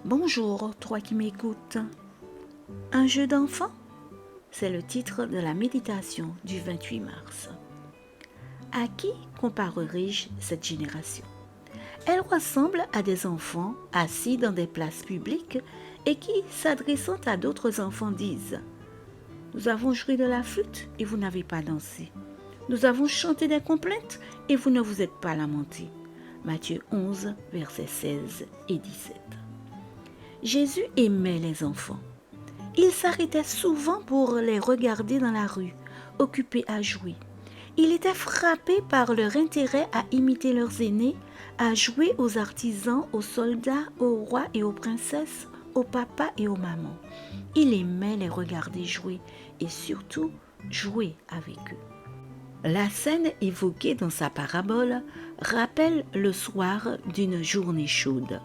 Bonjour, toi qui m'écoutes. Un jeu d'enfant? C'est le titre de la méditation du 28 mars. À qui comparerai-je cette génération? Elle ressemble à des enfants assis dans des places publiques et qui, s'adressant à d'autres enfants, disent « Nous avons joué de la flûte et vous n'avez pas dansé. Nous avons chanté des complaintes et vous ne vous êtes pas lamentés. » Matthieu 11, versets 16 et 17. Jésus aimait les enfants. Il s'arrêtait souvent pour les regarder dans la rue, occupés à jouer. Il était frappé par leur intérêt à imiter leurs aînés, à jouer aux artisans, aux soldats, aux rois et aux princesses, aux papas et aux mamans. Il aimait les regarder jouer et surtout jouer avec eux. La scène évoquée dans sa parabole rappelle le soir d'une journée chaude.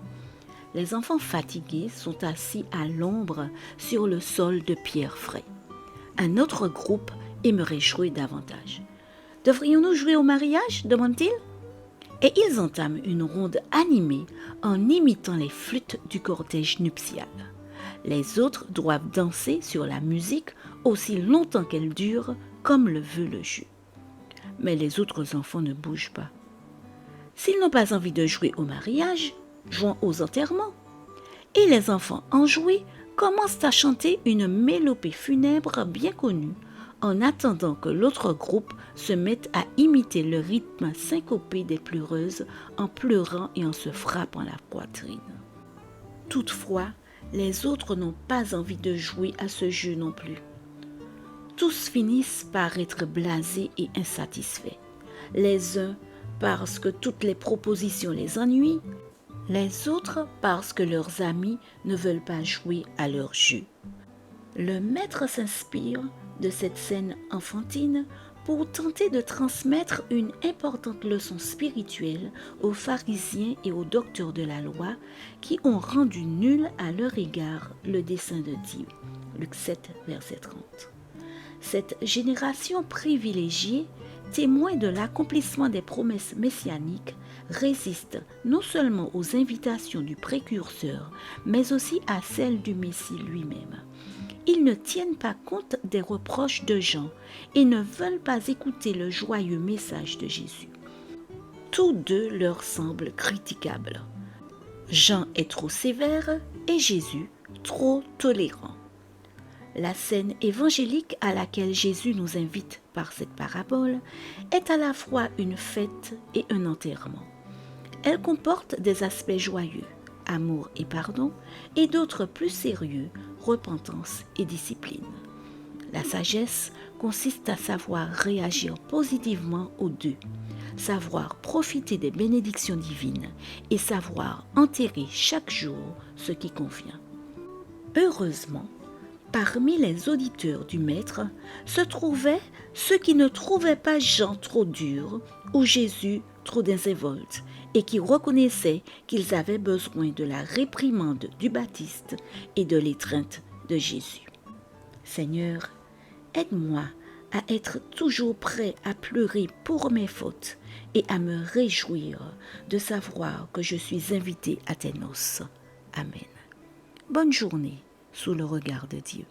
Les enfants fatigués sont assis à l'ombre sur le sol de pierre frais. Un autre groupe aimerait jouer davantage. « Devrions-nous jouer au mariage ?» demande-t-il. Et ils entament une ronde animée en imitant les flûtes du cortège nuptial. Les autres doivent danser sur la musique aussi longtemps qu'elle dure, comme le veut le jeu. Mais les autres enfants ne bougent pas. S'ils n'ont pas envie de jouer au mariage, jouons aux enterrements. Et les enfants enjoués commencent à chanter une mélopée funèbre bien connue, en attendant que l'autre groupe se mette à imiter le rythme syncopé des pleureuses en pleurant et en se frappant la poitrine. Toutefois, les autres n'ont pas envie de jouer à ce jeu non plus. Tous finissent par être blasés et insatisfaits. Les uns parce que toutes les propositions les ennuient, les autres parce que leurs amis ne veulent pas jouer à leur jeu. Le maître s'inspire de cette scène enfantine pour tenter de transmettre une importante leçon spirituelle aux pharisiens et aux docteurs de la loi qui ont rendu nul à leur égard le dessein de Dieu. Luc 7, verset 30. Cette génération privilégiée, témoin de l'accomplissement des promesses messianiques, résiste non seulement aux invitations du précurseur, mais aussi à celles du Messie lui-même. Ils ne tiennent pas compte des reproches de Jean et ne veulent pas écouter le joyeux message de Jésus. Tous deux leur semblent critiquables. Jean est trop sévère et Jésus trop tolérant. La scène évangélique à laquelle Jésus nous invite par cette parabole est à la fois une fête et un enterrement. Elle comporte des aspects joyeux, amour et pardon, et d'autres plus sérieux, repentance et discipline. La sagesse consiste à savoir réagir positivement aux deux, savoir profiter des bénédictions divines et savoir enterrer chaque jour ce qui convient. Heureusement, parmi les auditeurs du Maître se trouvaient ceux qui ne trouvaient pas Jean trop dur ou Jésus trop désinvolte et qui reconnaissaient qu'ils avaient besoin de la réprimande du Baptiste et de l'étreinte de Jésus. Seigneur, aide-moi à être toujours prêt à pleurer pour mes fautes et à me réjouir de savoir que je suis invité à tes noces. Amen. Bonne journée sous le regard de Dieu.